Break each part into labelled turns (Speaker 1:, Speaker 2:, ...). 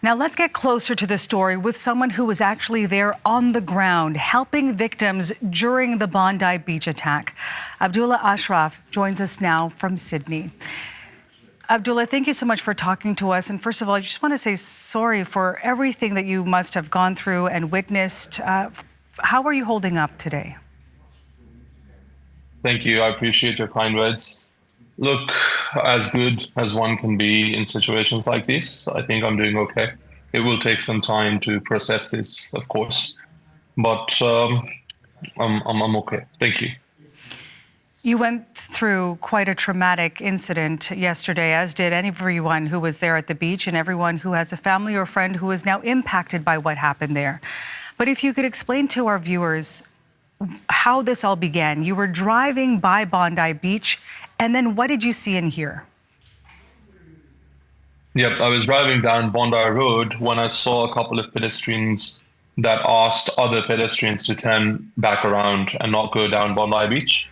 Speaker 1: Now let's get closer to the story with someone who was actually there on the ground, helping victims during the Bondi Beach attack. Abdullah Ashraf joins us now from Sydney. Abdullah, thank you so much for talking to us. And first of all, I just want to say sorry for everything that you must have gone through and witnessed. How are you holding up today?
Speaker 2: Thank you. I appreciate your kind words. Look, as good as one can be in situations like this, I think I'm doing okay. It will take some time to process this, of course, but I'm okay. Thank you.
Speaker 1: You went through quite a traumatic incident yesterday, as did everyone who was there at the beach and everyone who has a family or friend who is now impacted by what happened there. But if you could explain to our viewers how this all began. You were driving by Bondi Beach, and then what did you see and hear?
Speaker 2: Yep, I was driving down Bondi Road when I saw a couple of pedestrians that asked other pedestrians to turn back around and not go down Bondi Beach.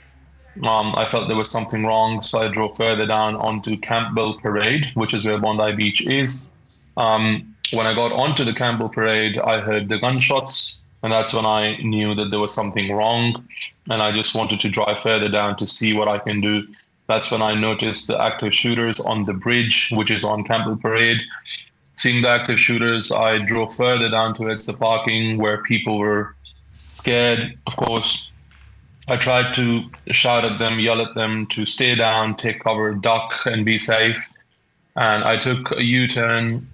Speaker 2: I felt there was something wrong, so I drove further down onto Campbell Parade, which is where Bondi Beach is. When I got onto the Campbell Parade, I heard the gunshots, and that's when I knew that there was something wrong, and I just wanted to drive further down to see what I can do. That's when I noticed the active shooters on the bridge, which is on Campbell Parade. Seeing the active shooters, I drove further down towards the parking where people were scared. Of course, I tried to shout at them, yell at them to stay down, take cover, duck, and be safe. And I took a U-turn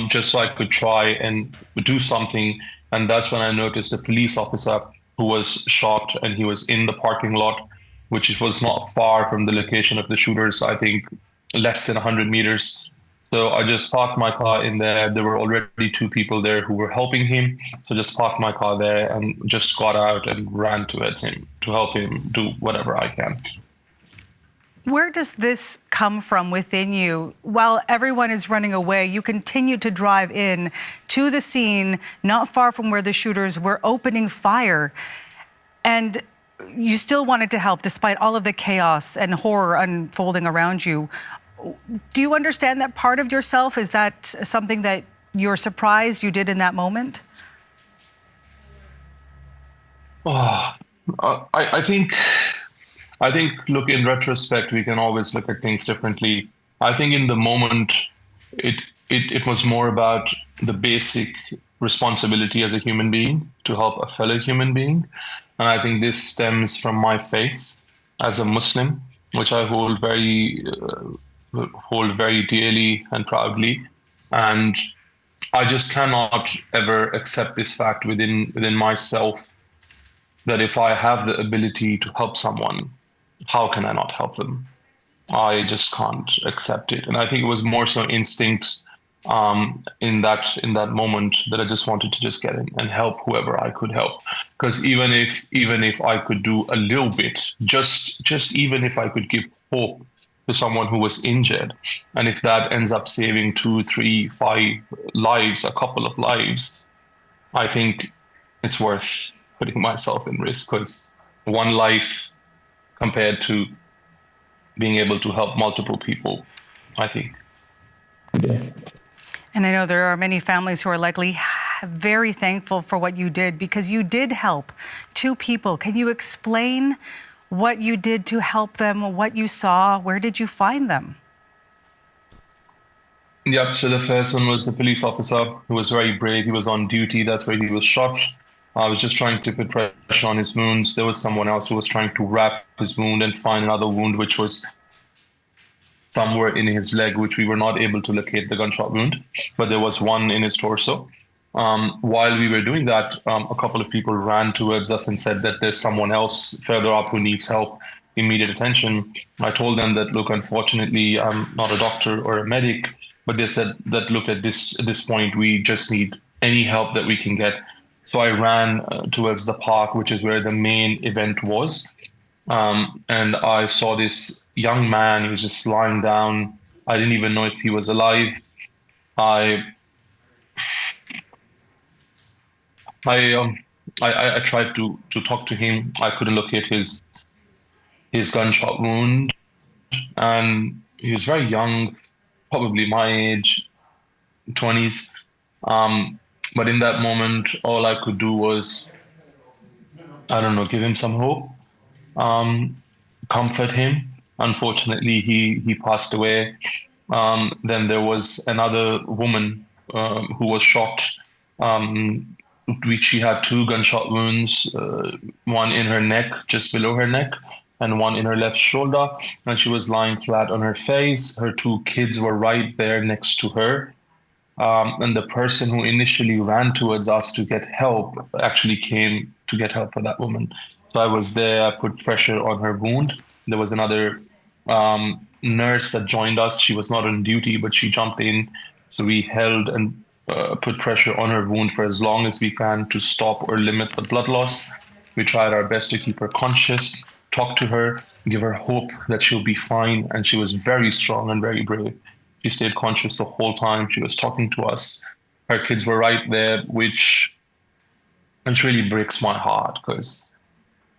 Speaker 2: just so I could try and do something. And that's when I noticed a police officer who was shot, and he was in the parking lot, which was not far from the location of the shooters, I think less than 100 meters. So I just parked my car in there. There were already two people there who were helping him. So just parked my car there and just got out and ran towards him to help him do whatever I can.
Speaker 1: Where does this come from within you? While everyone is running away, you continue to drive in to the scene, not far from where the shooters were opening fire. And you still wanted to help despite all of the chaos and horror unfolding around you. Do you understand that part of yourself? Is that something that you're surprised you did in that moment?
Speaker 2: I think, look, in retrospect, we can always look at things differently. I think in the moment, it was more about the basic responsibility as a human being to help a fellow human being. And I think this stems from my faith as a Muslim, which I hold very dearly and proudly. And I just cannot ever accept this fact within myself that if I have the ability to help someone, how can I not help them? I just can't accept it. And I think it was more so instinct in that moment that I just wanted to just get in and help whoever I could help. Because even if I could do a little bit, just even if I could give hope to someone who was injured, and if that ends up saving 2, 3, 5 lives, a couple of lives, I think it's worth putting myself in risk, because one life compared to being able to help multiple people, I think. Yeah.
Speaker 1: And I know there are many families who are likely very thankful for what you did, because you did help 2 people. Can you explain what you did to help them, what you saw? Where did you find them?
Speaker 2: Yep, so the first one was the police officer who was very brave. He was on duty. That's where he was shot. I was just trying to put pressure on his wounds. There was someone else who was trying to wrap his wound and find another wound, which was somewhere in his leg, which we were not able to locate the gunshot wound, but there was one in his torso. While we were doing that, a couple of people ran towards us and said that there's someone else further up who needs help, immediate attention. I told them that, look, unfortunately, I'm not a doctor or a medic, but they said that, look, at this point, we just need any help that we can get. So I ran towards the park, which is where the main event was. And I saw this young man. He was just lying down. I didn't even know if he was alive. I tried to talk to him. I couldn't locate his gunshot wound, and he was very young, probably my age, 20s. But in that moment, all I could do was, I don't know, give him some hope, comfort him. Unfortunately, he passed away. Then there was another woman who was shot. Um, she had two gunshot wounds, one in her neck, just below her neck, and one in her left shoulder. And she was lying flat on her face. Her two kids were right there next to her. And the person who initially ran towards us to get help actually came to get help for that woman. So I was there, I put pressure on her wound. There was another nurse that joined us. She was not on duty, but she jumped in. So we held and put pressure on her wound for as long as we can to stop or limit the blood loss. We tried our best to keep her conscious, talk to her, give her hope that she'll be fine. And she was very strong and very brave. She stayed conscious the whole time. She was talking to us. Her kids were right there, which really breaks my heart, because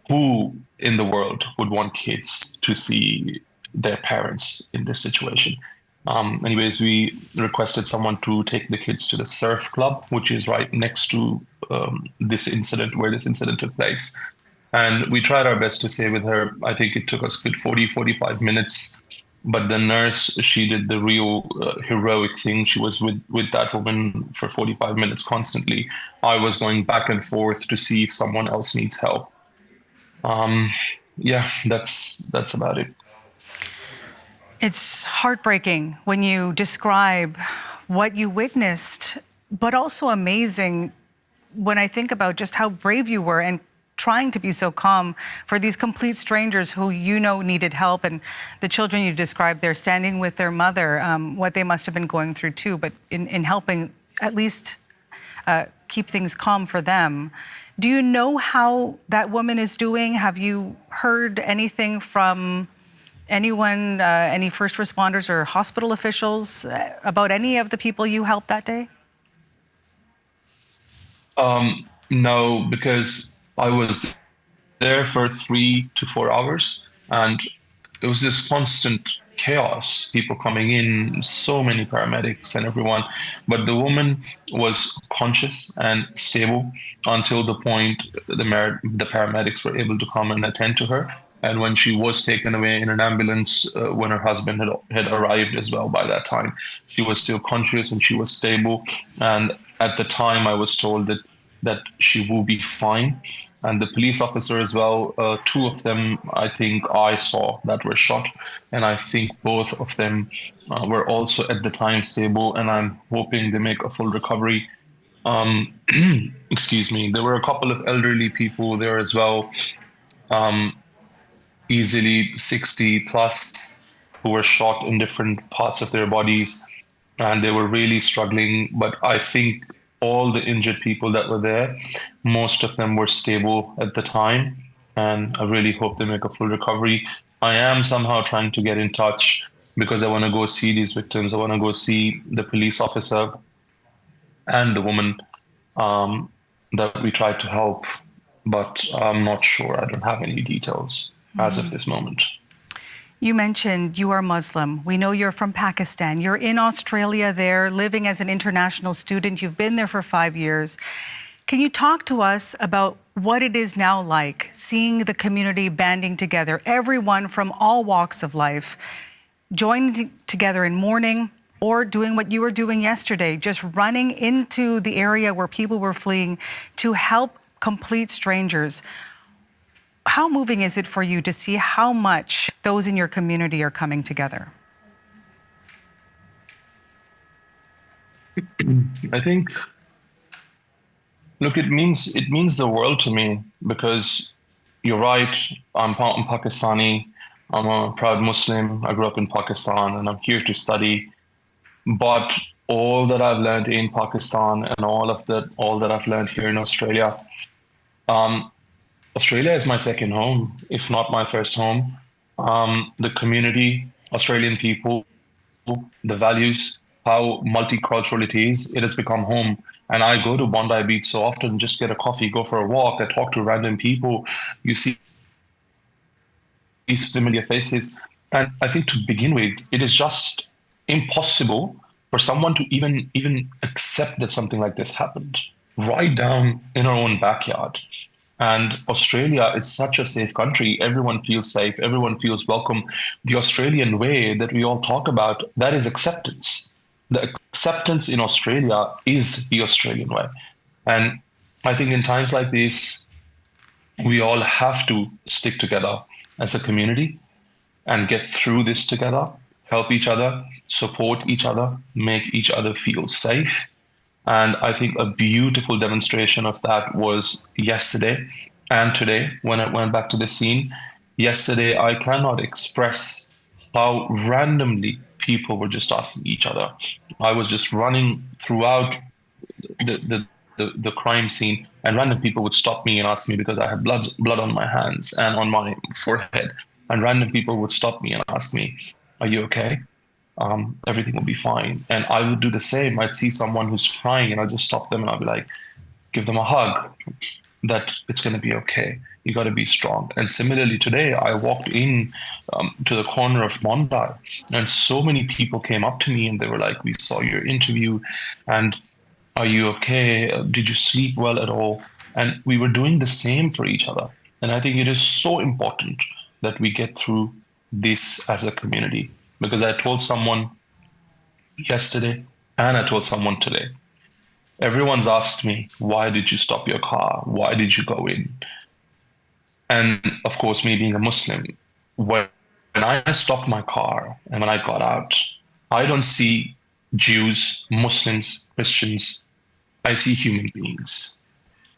Speaker 2: who in the world would want kids to see their parents in this situation? Anyways, we requested someone to take the kids to the surf club, which is right next to this incident, where this incident took place. And we tried our best to stay with her. I think it took us a good 45 minutes. But the nurse, she did the real heroic thing. She was with that woman for 45 minutes constantly. I was going back and forth to see if someone else needs help. Yeah, that's about it.
Speaker 1: It's heartbreaking when you describe what you witnessed, but also amazing when I think about just how brave you were and trying to be so calm for these complete strangers who needed help, and the children you described there standing with their mother, what they must have been going through too, but in helping at least keep things calm for them. Do you know how that woman is doing? Have you heard anything from anyone, any first responders or hospital officials about any of the people you helped that day?
Speaker 2: No, because I was there for 3 to 4 hours, and it was this constant chaos, people coming in, so many paramedics and everyone. But the woman was conscious and stable until the point the paramedics were able to come and attend to her. And when she was taken away in an ambulance, when her husband had arrived as well by that time, she was still conscious and she was stable. And at the time, I was told that she will be fine. And the police officer as well, two of them, I think I saw that were shot. And I think both of them were also at the time stable. And I'm hoping they make a full recovery. Excuse me. There were a couple of elderly people there as well, easily 60 plus, who were shot in different parts of their bodies. And they were really struggling. But I think all the injured people that were there, most of them were stable at the time, and I really hope they make a full recovery. I am somehow trying to get in touch because I want to go see these victims. I want to go see the police officer and the woman that we tried to help, but I'm not sure. I don't have any details as of this moment.
Speaker 1: You mentioned you are Muslim. We know you're from Pakistan. You're in Australia there, living as an international student. You've been there for 5 years. Can you talk to us about what it is now like, seeing the community banding together, everyone from all walks of life, joining together in mourning, or doing what you were doing yesterday, just running into the area where people were fleeing to help complete strangers? How moving is it for you to see how much those in your community are coming together?
Speaker 2: I think, look, it means the world to me, because you're right. I'm Pakistani. I'm a proud Muslim. I grew up in Pakistan, and I'm here to study. But all that I've learned in Pakistan and all that I've learned here in Australia, Australia is my second home, if not my first home. The community, Australian people, the values, how multicultural it is, it has become home. And I go to Bondi Beach so often, just get a coffee, go for a walk, I talk to random people. You see these familiar faces. And I think to begin with, it is just impossible for someone to even accept that something like this happened right down in our own backyard. And Australia is such a safe country. Everyone feels safe. Everyone feels welcome. The Australian way that we all talk about, that is acceptance. The acceptance in Australia is the Australian way. And I think in times like these, we all have to stick together as a community and get through this together, help each other, support each other, make each other feel safe. And I think a beautiful demonstration of that was yesterday and today when I went back to the scene. Yesterday, I cannot express how randomly people were just asking each other. I was just running throughout the crime scene, and random people would stop me and ask me because I had blood on my hands and on my forehead. And random people would stop me and ask me, "Are you okay? Everything will be fine." And I would do the same. I'd see someone who's crying, and I'd just stop them and I'd be like, give them a hug, that it's going to be okay. You got to be strong. And similarly, today I walked in to the corner of Bondi, and so many people came up to me and they were like, "We saw your interview, and are you okay? Did you sleep well at all?" And we were doing the same for each other. And I think it is so important that we get through this as a community. Because I told someone yesterday and I told someone today, everyone's asked me, "Why did you stop your car? Why did you go in?" And of course, me being a Muslim, when I stopped my car and when I got out, I don't see Jews, Muslims, Christians. I see human beings,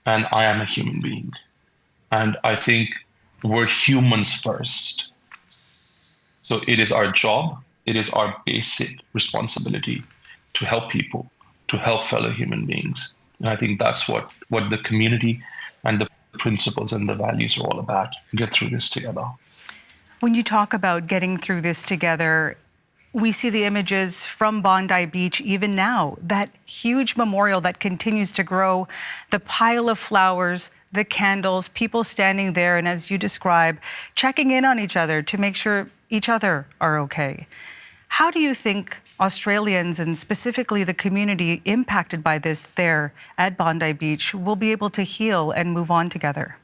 Speaker 2: and I am a human being. And I think we're humans first. So it is our job, it is our basic responsibility to help people, to help fellow human beings. And I think that's what the community and the principles and the values are all about. Get through this together.
Speaker 1: When you talk about getting through this together, we see the images from Bondi Beach even now, that huge memorial that continues to grow, the pile of flowers, the candles, people standing there, and as you describe, checking in on each other to make sure each other are okay. How do you think Australians, and specifically the community impacted by this there at Bondi Beach, will be able to heal and move on together?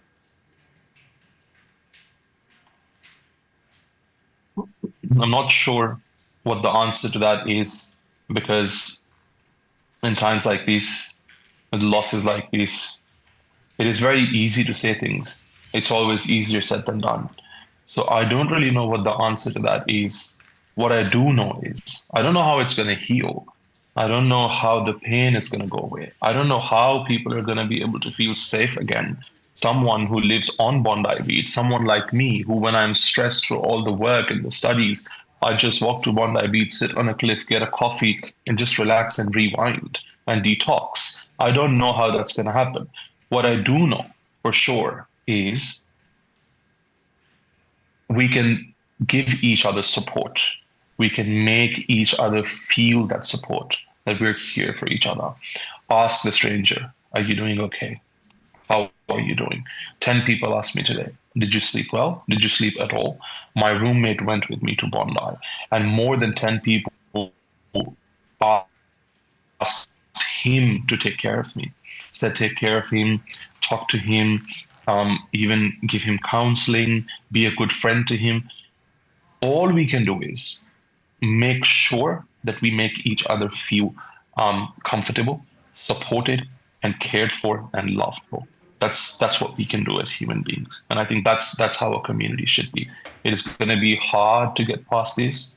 Speaker 2: I'm not sure what the answer to that is, because in times like these, with losses like this, it is very easy to say things. It's always easier said than done. So I don't really know what the answer to that is. What I do know is I don't know how it's going to heal. I don't know how the pain is going to go away. I don't know how people are going to be able to feel safe again. Someone who lives on Bondi Beach, someone like me, who when I'm stressed through all the work and the studies, I just walk to Bondi Beach, sit on a cliff, get a coffee, and just relax and rewind and detox. I don't know how that's going to happen. What I do know for sure is we can give each other support. We can make each other feel that support, that we're here for each other. Ask the stranger, "Are you doing okay? How are you doing?" 10 people asked me today, "Did you sleep well? Did you sleep at all?" My roommate went with me to Bondi, and more than 10 people asked him to take care of me. Said take care of him, talk to him, even give him counseling, be a good friend to him. All we can do is make sure that we make each other feel comfortable, supported, and cared for and loved for. That's what we can do as human beings. And I think that's how a community should be. It is going to be hard to get past this,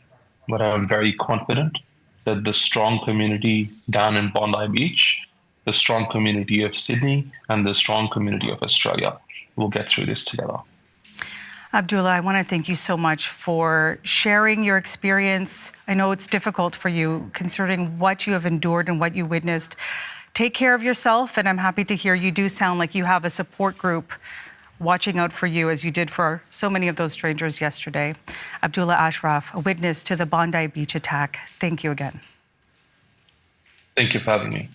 Speaker 2: but I'm very confident that the strong community down in Bondi Beach, the strong community of Sydney, and the strong community of Australia will get through this together.
Speaker 1: Abdullah, I want to thank you so much for sharing your experience. I know it's difficult for you considering what you have endured and what you witnessed. Take care of yourself, and I'm happy to hear you do sound like you have a support group watching out for you as you did for so many of those strangers yesterday. Abdullah Ashraf, a witness to the Bondi Beach attack. Thank you again.
Speaker 2: Thank you for having me.